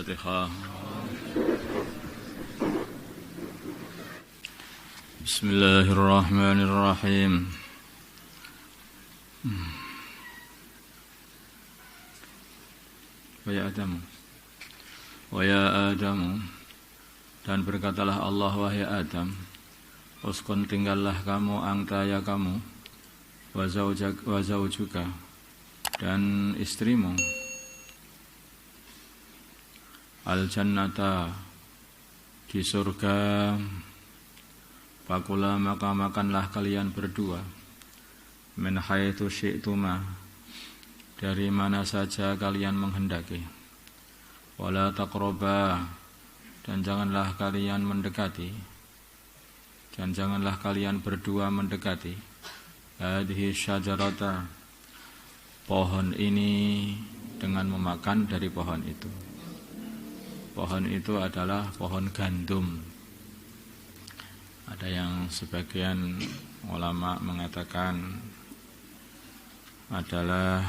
Al-Fatihah. Bismillahirrahmanirrahim. Wa ya Adamu, dan berkatalah Allah, wahai Adam, uskun, tinggallah kamu, anta ya kamu, wa zaujuka, dan istrimu, al-jannata, di surga, fakula, maka makanlah kalian berdua, min haitsu syi'tuma, dari mana saja kalian menghendaki, wala taqraba, dan janganlah kalian mendekati, dan janganlah kalian berdua mendekati, hadhihi syajarata, pohon ini, dengan memakan dari pohon itu. Pohon itu adalah pohon gandum. Ada yang sebagian ulama mengatakan adalah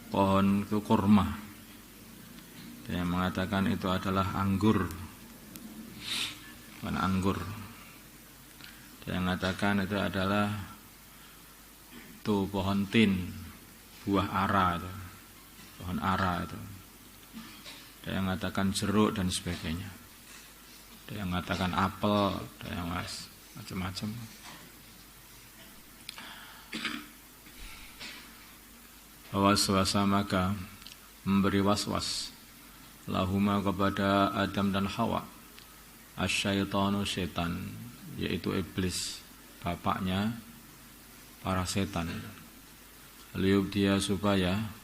pohon itu kurma. Ada yang mengatakan itu adalah anggur, pohon anggur. Ada yang mengatakan itu adalah pohon tin, buah ara itu, pohon ara itu. Ada yang mengatakan jeruk dan sebagainya. Ada yang mengatakan apel, ada yang macam-macam. Waswasa, maka memberi waswas lahuma, kepada Adam dan Hawa, asyaitanu, setan, yaitu iblis, bapaknya para setan. Liub dia, supaya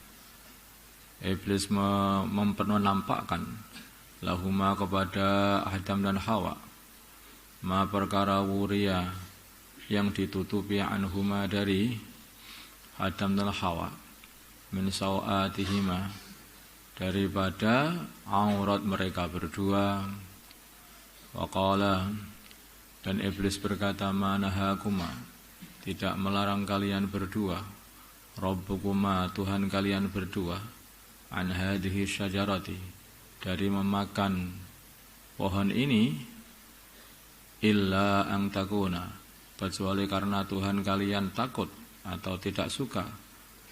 iblis menampakkan lahuma, kepada Adam dan Hawa, ma perkara wuria, yang ditutupi anhuma, dari Adam dan Hawa, min sawatihima, daripada aurat mereka berdua. Waqala, dan iblis berkata, manahakuma, tidak melarang kalian berdua, rabbukuma, Tuhan kalian berdua, an hadhihi syajarati, dari memakan pohon ini, illa ang takuna, kecuali karena Tuhan kalian takut atau tidak suka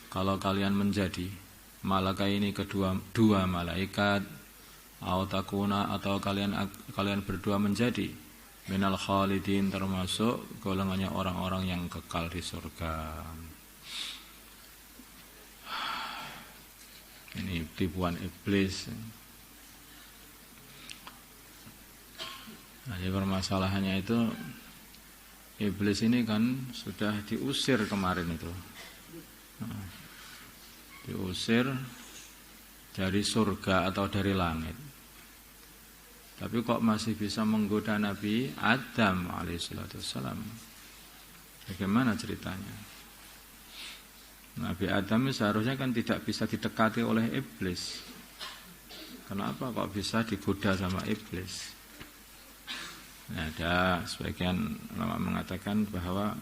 kalau kalian menjadi malaikat ini, dua malaikat, atau takuna, atau kalian berdua menjadi minal khalidin, termasuk golongannya orang-orang yang kekal di surga. Ini tipuan iblis. Nah, permasalahannya itu, iblis ini kan sudah diusir kemarin itu. Diusir dari surga atau dari langit. Tapi kok masih bisa menggoda Nabi Adam alaihissalam? Bagaimana ceritanya? Nabi Adam seharusnya kan tidak bisa didekati oleh iblis. Kenapa kok bisa digoda sama iblis? Nah, ada sebagian ulama mengatakan bahwa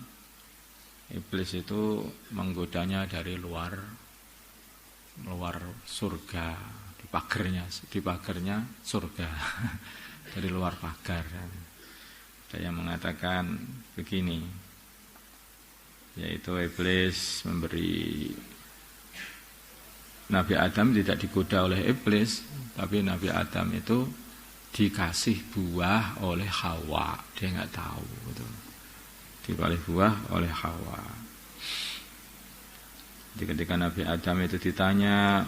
iblis itu menggodanya dari luar surga, di pagarnya surga, dari luar pagar. Ada yang mengatakan begini, yaitu iblis memberi Nabi Adam tidak digoda oleh iblis, tapi Nabi Adam itu dikasih buah oleh Hawa, dia nggak tahu gitu. Dikasih buah oleh Hawa. Jadi ketika Nabi Adam itu ditanya,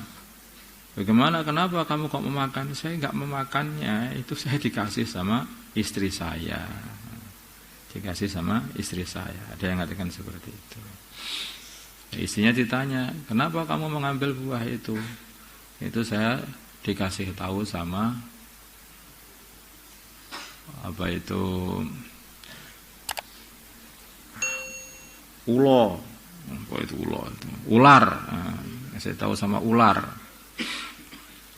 bagaimana, kenapa kamu kok memakan? Saya nggak memakannya, itu saya dikasih sama istri saya. Dikasih sama istri saya. Ada yang mengatakan seperti itu. Istrinya ditanya, kenapa kamu mengambil buah itu? Itu saya dikasih tahu sama ular. Saya tahu sama ular.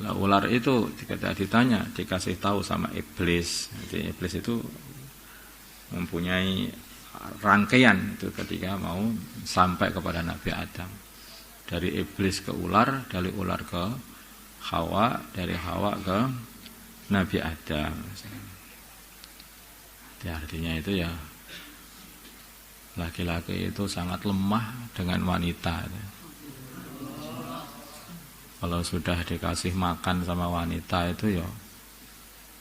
Lah ular itu ketika ditanya dikasih tahu sama iblis. Jadi iblis itu mempunyai rangkaian itu ketika mau sampai kepada Nabi Adam. Dari iblis ke ular, dari ular ke Hawa, dari Hawa ke Nabi Adam. Ya, artinya itu ya laki-laki itu sangat lemah dengan wanita. Kalau sudah dikasih makan sama wanita itu ya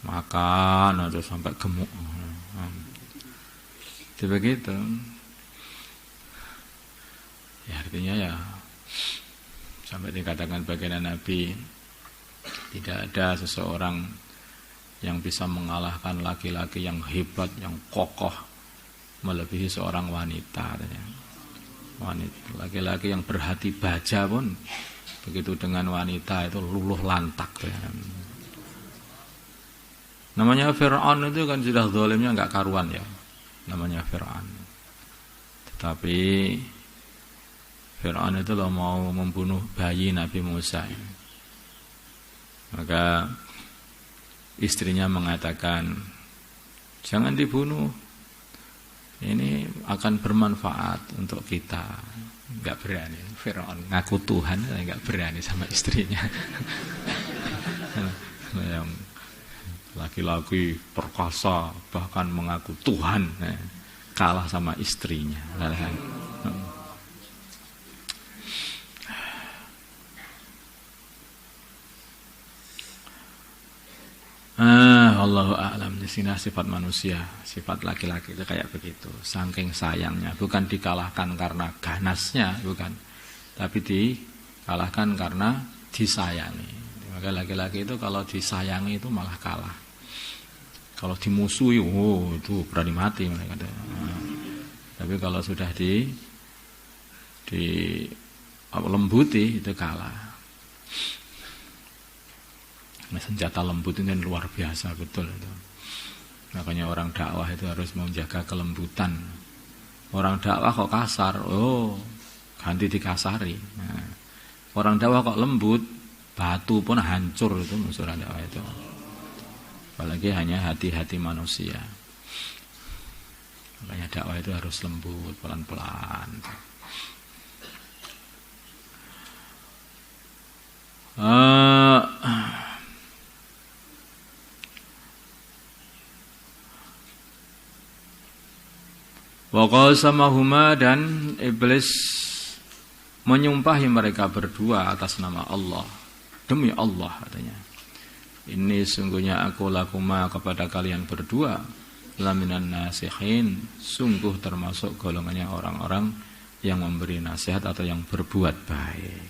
makan atau sampai gemuk. Itu begitu. Ya artinya ya sampai dikatakan baginda Nabi tidak ada seseorang yang bisa mengalahkan laki-laki yang hebat, yang kokoh melebihi seorang wanita. Wanita, laki-laki yang berhati baja pun begitu dengan wanita itu luluh lantak. Namanya Fir'aun itu kan sudah zalimnya enggak karuan ya. Namanya Fir'aun. Tetapi Fir'aun itu loh mau membunuh bayi Nabi Musa. Maka istrinya mengatakan, jangan dibunuh. Ini akan bermanfaat untuk kita. Enggak berani. Fir'aun ngaku Tuhan, enggak berani sama istrinya. Yang laki-laki perkasa bahkan mengaku Tuhan, kalah sama istrinya. Allahu a'lam. Di sini sifat manusia, sifat laki-laki itu kayak begitu. Saking sayangnya, bukan dikalahkan karena ganasnya, bukan, tapi dikalahkan karena disayangi. Maka laki-laki itu kalau disayangi itu malah kalah. Kalau dimusuhi, itu berani mati mereka. Tapi kalau sudah di lembuti itu kalah. Senjata lembut itu luar biasa betul itu. Makanya orang dakwah itu harus menjaga kelembutan. Orang dakwah kok kasar, ganti dikasari. Nah, orang dakwah kok lembut, batu pun hancur itu musuh dakwah itu. Apalagi hanya hati-hati manusia. Makanya dakwah itu harus lembut, pelan-pelan. Wa qasamahuma, dan iblis menyumpahi mereka berdua atas nama Allah. Demi Allah katanya, ini sungguhnya aku lakuma kepada kalian berdua laminan nasihin, sungguh termasuk golongannya orang-orang yang memberi nasihat atau yang berbuat baik.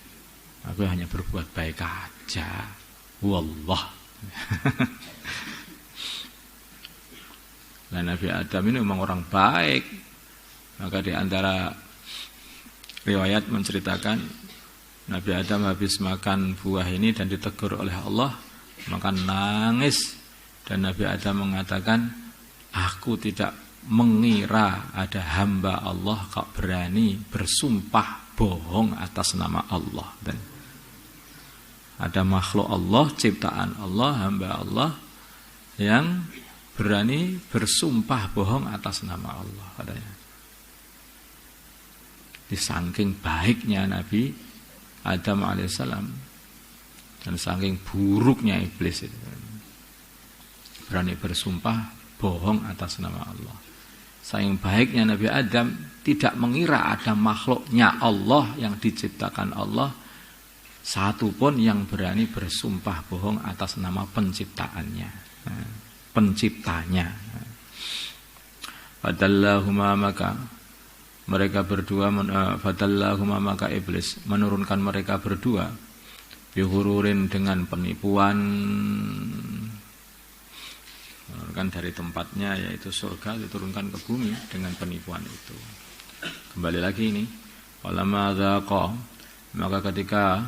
Aku hanya berbuat baik aja. Wallah. Nah, Nabi Adam ini memang orang baik. Maka di antara riwayat menceritakan Nabi Adam habis makan buah ini dan ditegur oleh Allah, maka nangis, dan Nabi Adam mengatakan, aku tidak mengira ada hamba Allah kok berani bersumpah bohong atas nama Allah. Dan ada makhluk Allah, ciptaan Allah, hamba Allah yang berani bersumpah bohong atas nama Allah katanya. Saking baiknya Nabi Adam alaihissalam dan saking buruknya iblis itu, berani bersumpah bohong atas nama Allah. Saking baiknya Nabi Adam tidak mengira ada makhluknya Allah yang diciptakan Allah satu pun yang berani bersumpah bohong atas nama penciptaannya, penciptanya. Fadallahuma, maka mereka berdua fadallahuma, maka iblis menurunkan mereka berdua bihururin, dengan penipuan, menurunkan dari tempatnya yaitu surga diturunkan ke bumi dengan penipuan itu. Kembali lagi ini, walamma dzaqa, maka ketika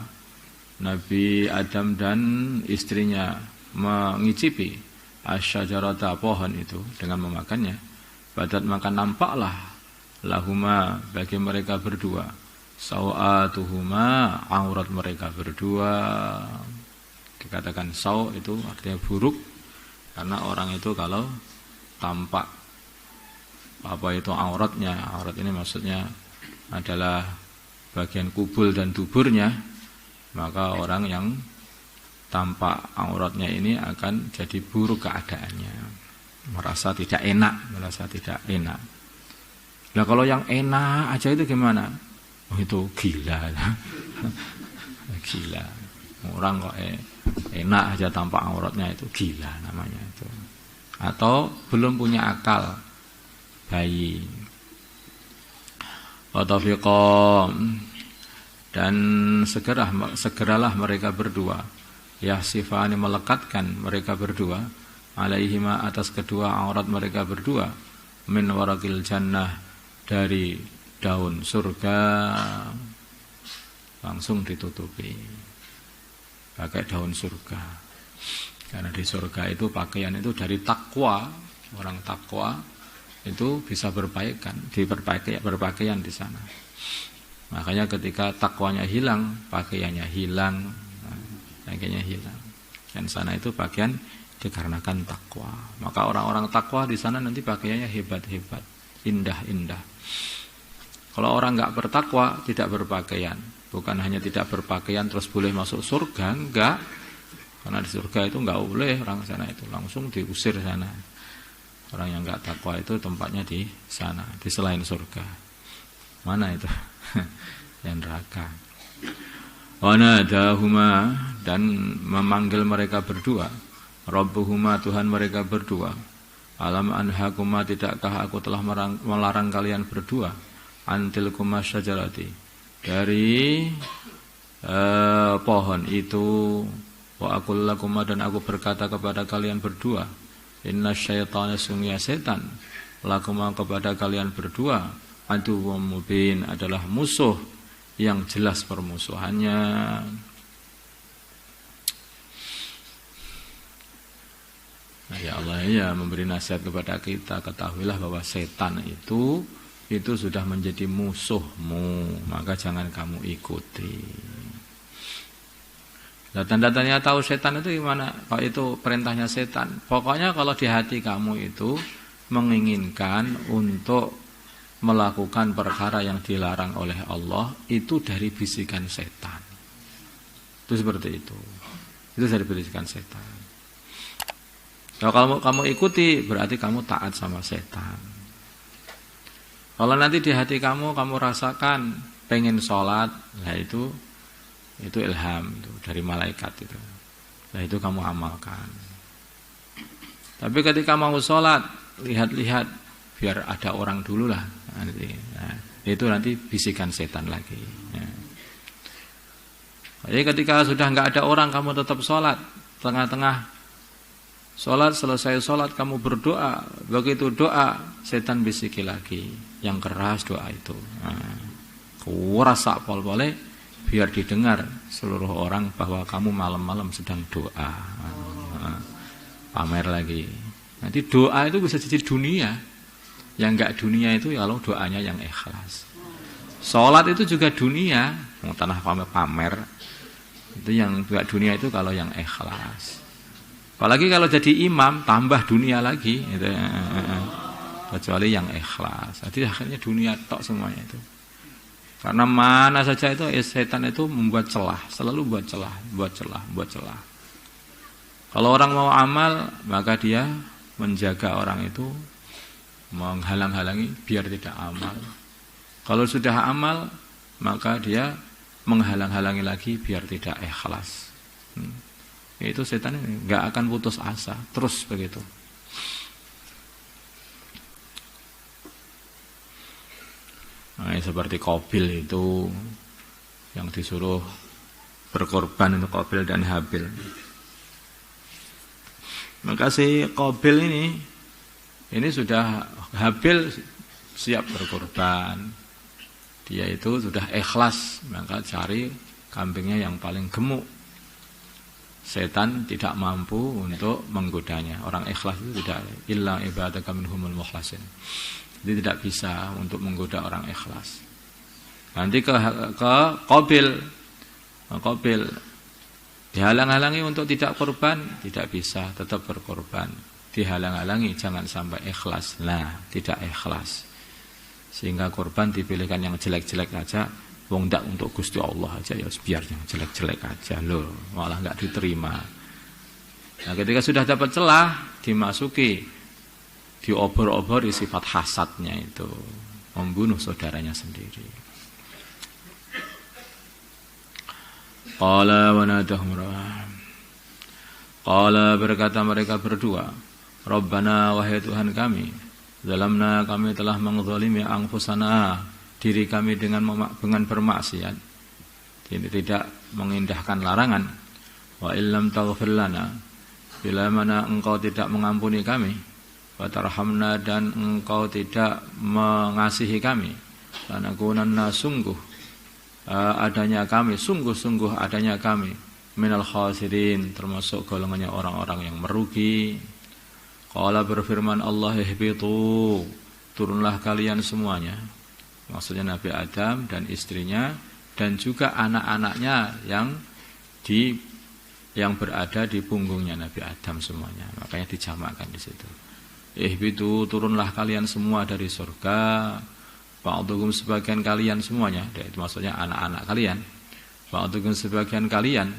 Nabi Adam dan istrinya mengicipi asyajarata, pohon itu, dengan memakannya, badat, maka nampaklah lahuma, bagi mereka berdua, sawatuhuma, aurat mereka berdua. Dikatakan saw itu artinya buruk, karena orang itu kalau tampak apa itu auratnya, aurat ini maksudnya adalah bagian kubul dan duburnya, maka orang yang tampak auratnya ini akan jadi buruk keadaannya, merasa tidak enak. Nah kalau yang enak aja itu gimana? Oh, itu gila. Gila. Orang kok enak aja tampak auratnya itu gila namanya itu. Atau belum punya akal, bayi. Watafiqom, dan segeralah mereka berdua, yahsifani, melekatkan mereka berdua, alaihima, atas kedua aurat mereka berdua, min warakil jannah, dari daun surga, langsung ditutupi pakai daun surga. Karena di surga itu pakaian itu dari takwa, orang takwa itu bisa berpakaian di sana. Makanya ketika takwanya hilang, pakaiannya hilang, pakaiannya hilang. Dan sana itu pakaian dikarenakan takwa. Maka orang-orang takwa di sana nanti pakaiannya hebat-hebat, indah-indah. Kalau orang nggak bertakwa, tidak berpakaian. Bukan hanya tidak berpakaian terus boleh masuk surga, enggak. Karena di surga itu nggak boleh orang sana itu, langsung diusir sana. Orang yang nggak takwa itu tempatnya di sana, di selain surga. Mana itu? Yang neraka. Wanadahuma, dan memanggil mereka berdua, Rabbuhuma, Tuhan mereka berdua, alam anhakuma, tidakkah aku telah melarang kalian berdua, antilkuma syajarati, dari pohon itu, wa aqul lakuma, dan aku berkata kepada kalian berdua, inna syaitana, sungguh setan, lakuma, kepada kalian berdua, aduwwum mubin, adalah musuh yang jelas permusuhannya. Nah, ya Allah ya memberi nasihat kepada kita, ketahuilah bahwa setan itu sudah menjadi musuhmu, maka jangan kamu ikuti. Nah, tanda-tandanya tahu setan itu gimana? Kalau itu perintahnya setan, pokoknya kalau di hati kamu itu menginginkan untuk melakukan perkara yang dilarang oleh Allah, itu dari bisikan setan. Itu seperti itu. Itu dari bisikan setan. Kalau kamu ikuti, berarti kamu taat sama setan. Kalau nanti di hati kamu rasakan pengen sholat, nah itu ilham itu dari malaikat itu. Nah itu kamu amalkan. Tapi ketika mau sholat, lihat-lihat biar ada orang dulu lah. Nah, itu nanti bisikan setan lagi. Ya. Jadi ketika sudah nggak ada orang, kamu tetap sholat, tengah-tengah sholat, selesai sholat kamu berdoa. Begitu doa, setan bisiki lagi, yang keras doa itu. Kuras sakpol boleh, biar didengar seluruh orang bahwa kamu malam-malam sedang doa. Pamer lagi. Nanti doa itu bisa jadi dunia. Yang enggak dunia itu kalau doanya yang ikhlas. Sholat itu juga dunia, tanah pamer. Itu yang enggak dunia itu kalau yang ikhlas. Apalagi kalau jadi imam tambah dunia lagi, gitu. Kecuali yang ikhlas. Jadi akhirnya dunia tok semuanya itu. Karena mana saja itu setan itu membuat celah, selalu buat celah. Kalau orang mau amal, maka dia menjaga orang itu, menghalang-halangi biar tidak amal. Kalau sudah amal, maka dia menghalang-halangi lagi biar tidak ikhlas. Itu setan nggak akan putus asa, terus begitu. Nah, seperti Qabil itu yang disuruh berkorban untuk Qabil dan Habil. Maka si Qabil ini sudah Habil siap berkorban. Dia itu sudah ikhlas, maka cari kambingnya yang paling gemuk. Setan tidak mampu untuk menggodanya. Orang ikhlas itu tidak, illa ibadaka minhumul mukhlasin. Jadi tidak bisa untuk menggoda orang ikhlas. Nanti ke Qabil dihalang-halangi untuk tidak korban, tidak bisa, tetap berkorban. Dihalang-halangi jangan sampai ikhlas. Nah, tidak ikhlas. Sehingga korban dipilihkan yang jelek-jelek saja, Wong ndak untuk Gusti Allah aja ya biar yang jelek-jelek aja loh, malah enggak diterima. Nah, ketika sudah dapat celah dimasuki, diobor-obori sifat hasadnya itu, membunuh saudaranya sendiri. Qala wa nadahum. Qala berkata mereka berdua, Rabbana wahai Tuhan kami, zalamna kami telah mengzalimi anfusana, diri kami dengan bermaksiat, tidak mengindahkan larangan. Wa illam taghfir lana, bila mana engkau tidak mengampuni kami, wa tarhamna dan engkau tidak mengasihi kami, lanakunanna sungguh-sungguh adanya kami minal khasirin, termasuk golongannya orang-orang yang merugi. Qala berfirman Allah, ihbitu, turunlah kalian semuanya. Maksudnya Nabi Adam dan istrinya dan juga anak-anaknya yang berada di punggungnya Nabi Adam semuanya. Makanya dijamakkan di situ. Ihbitu, turunlah kalian semua dari surga. Ba'dukum sebagian kalian semuanya, itu maksudnya anak-anak kalian. Ba'dukum sebagian kalian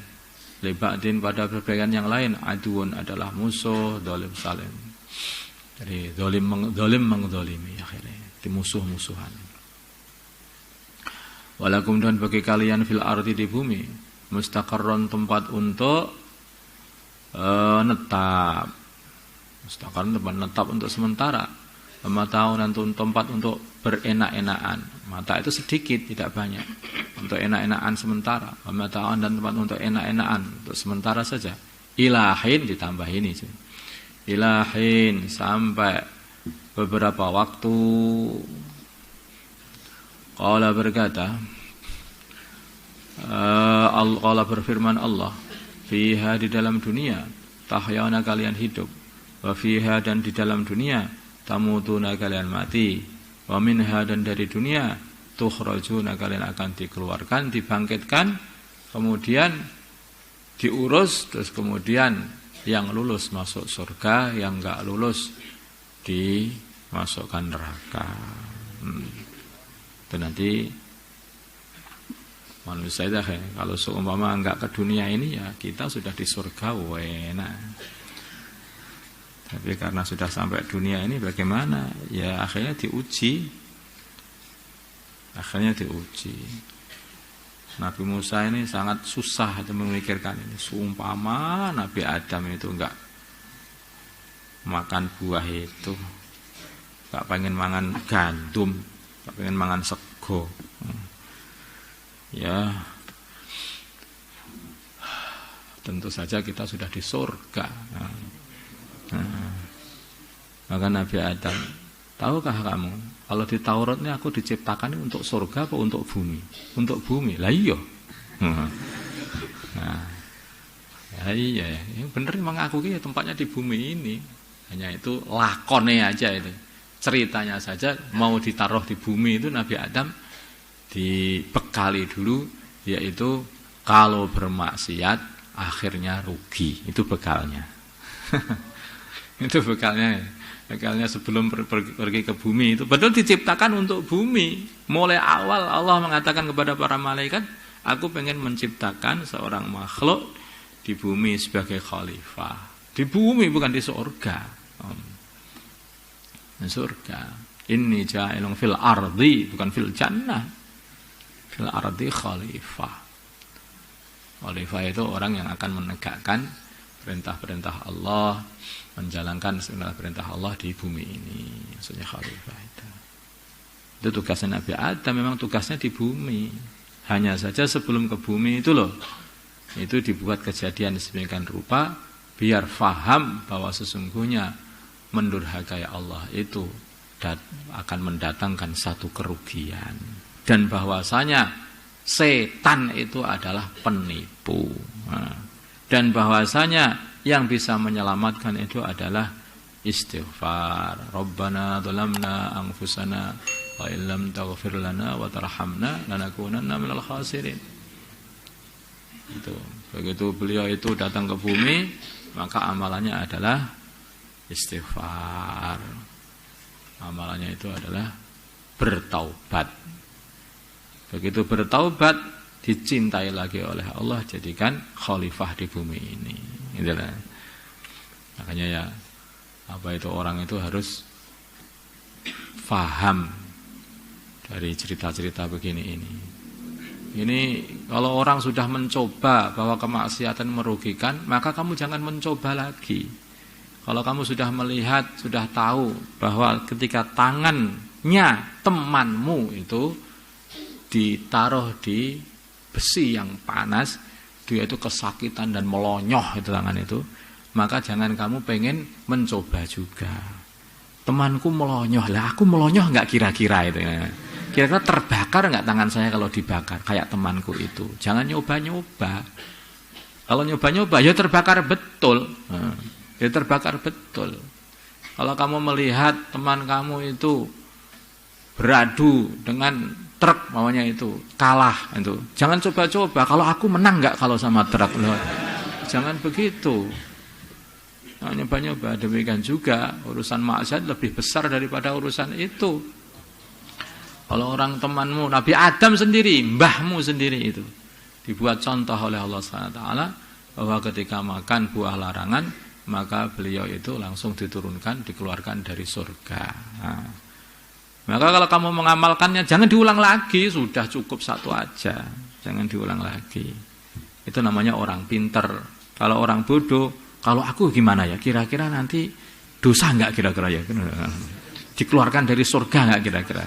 liba'din pada berbagian yang lain, aduun adalah musuh, dolim salim. Jadi dolim mengdolimi akhirnya, di musuh-musuhan. Walakum dan bagi kalian fil ardi di bumi, mustaqarron tempat untuk netap. Mustaqarron tempat netap untuk sementara. Mata'un dan tempat untuk berenak-enakan. Mata itu sedikit, tidak banyak. Untuk enak-enakan sementara. Mata'un dan tempat untuk enak-enakan untuk sementara saja. Ilahin ditambah ini. Ilahin sampai beberapa waktu. Qala berkata, Qala berfirman Allah, fiha di dalam dunia, tahyana kalian hidup. Wa fiha dan di dalam dunia, tamutuna kalian mati, wa minha dan dari dunia, tukhrajuna kalian akan dikeluarkan, dibangkitkan, kemudian diurus, terus kemudian yang lulus masuk surga, yang enggak lulus dimasukkan neraka. Itu nanti manusia itu kalau seumpama enggak ke dunia ini ya kita sudah di surga enak. Tapi karena sudah sampai dunia ini bagaimana? Ya akhirnya diuji. Nabi Musa ini sangat susah memikirkan ini. Seumpama Nabi Adam itu enggak makan buah itu, enggak pengen mangan gandum, enggak pengen mangan sego. Ya tentu saja kita sudah di surga. Maka Nabi Adam, tahukah kamu kalau di Taurat ini aku diciptakan untuk surga atau untuk bumi? Untuk bumi. Lah iya. Iya, bener memang aku ya tempatnya di bumi ini. Hanya itu lakone aja itu. Ceritanya saja mau ditaruh di bumi itu Nabi Adam dibekali dulu, yaitu kalau bermaksiat akhirnya rugi. Itu bekalnya. Itu bekalnya sebelum pergi ke bumi itu betul diciptakan untuk bumi. Mulai awal Allah mengatakan kepada para malaikat, aku pengen menciptakan seorang makhluk di bumi sebagai khalifah. Di bumi bukan di surga. Di surga. Inni ja'ilun fil ardi, bukan fil jannah. Fil ardi khalifah. Khalifah itu orang yang akan menegakkan perintah-perintah Allah, menjalankan segala perintah Allah di bumi ini. Maksudnya khalifah itu. Itu tugasnya Nabi Adam, memang tugasnya di bumi. Hanya saja sebelum ke bumi itu loh, itu dibuat kejadian sedemikian rupa biar faham bahwa sesungguhnya mendurhakai Allah itu akan mendatangkan satu kerugian, dan bahwasanya setan itu adalah penipu. Dan bahwasanya yang bisa menyelamatkan itu adalah istighfar. Rabbana dzalamna anfusana wa illam taghfir lana wa tarhamna lanakunanna minal khasirin. Itu. Begitu beliau itu datang ke bumi, maka amalannya adalah istighfar. Amalannya itu adalah bertaubat. Begitu bertaubat, dicintai lagi oleh Allah, jadikan khalifah di bumi ini. Itulah. Makanya ya, orang itu harus faham dari cerita-cerita begini ini. Ini kalau orang sudah mencoba bahwa kemaksiatan merugikan, maka kamu jangan mencoba lagi. Kalau kamu sudah melihat, sudah tahu bahwa ketika tangannya temanmu itu ditaruh di besi yang panas, dia itu kesakitan dan melonyoh itu tangan itu, maka jangan kamu pengen mencoba juga. Temanku melonyoh, lah aku melonyoh nggak kira-kira itu ya. Kira-kira terbakar nggak tangan saya kalau dibakar kayak temanku itu? Jangan nyoba-nyoba. Kalau nyoba-nyoba ya terbakar betul. Ya terbakar betul. Kalau kamu melihat teman kamu itu beradu dengan truk, maunya itu kalah itu, jangan coba-coba. Kalau aku menang nggak kalau sama truk? Loh, jangan begitu. Nah, nyoba-nyoba. Demikian juga urusan maksiat lebih besar daripada urusan itu. Kalau orang temanmu, Nabi Adam sendiri, mbahmu sendiri itu dibuat contoh oleh Allah SWT bahwa ketika makan buah larangan, maka beliau itu langsung diturunkan, dikeluarkan dari surga. Nah, maka kalau kamu mengamalkannya, jangan diulang lagi, sudah cukup satu aja, jangan diulang lagi. Itu namanya orang pinter. Kalau orang bodoh, kalau aku gimana ya, kira-kira nanti dosa nggak kira-kira ya, dikeluarkan dari surga nggak kira-kira?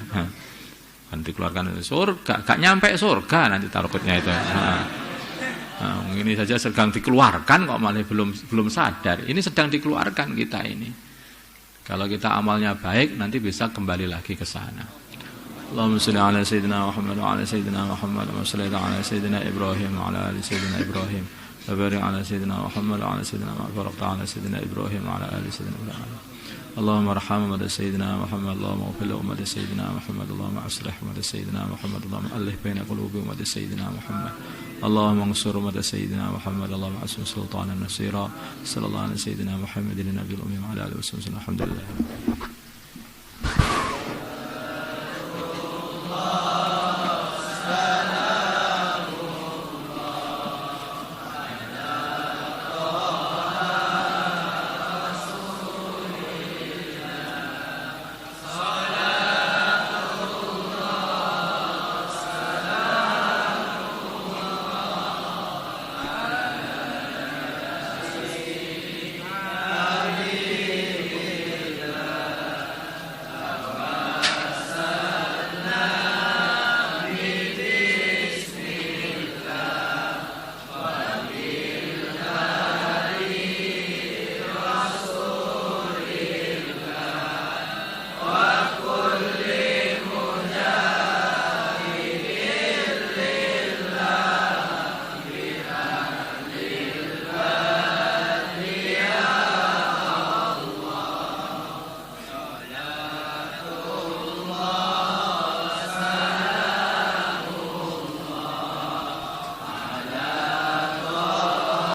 Kan dikeluarkan dari surga, gak nyampe surga nanti takutnya itu. Ini saja sedang dikeluarkan kok malah belum sadar. Ini sedang dikeluarkan kita ini. Kalau kita amalnya baik, nanti bisa kembali lagi ke sana. Allahumma shalli ala sayyidina Muhammad wa ala sayyidina Muhammad wa salli ala sayyidina Ibrahim wa ala ali sayyidina Ibrahim wa barik ala sayyidina Muhammad wa ala sayyidina Muhammad wa ala sayyidina Ibrahim wa ala ali sayyidina Ibrahim. اللهم ارحم أمة سيدنا محمد، اللهم اغفر لأمة سيدنا محمد، اللهم أصلح أمة سيدنا محمد، اللهم ألف بين قلوب أمة سيدنا محمد، اللهم انصر أمة سيدنا محمد، اللهم أعصم سلطانا نصيرا. صلى الله على سيدنا محمد النبي الأمي وعلى آله وصحبه وسلم. الحمد لله.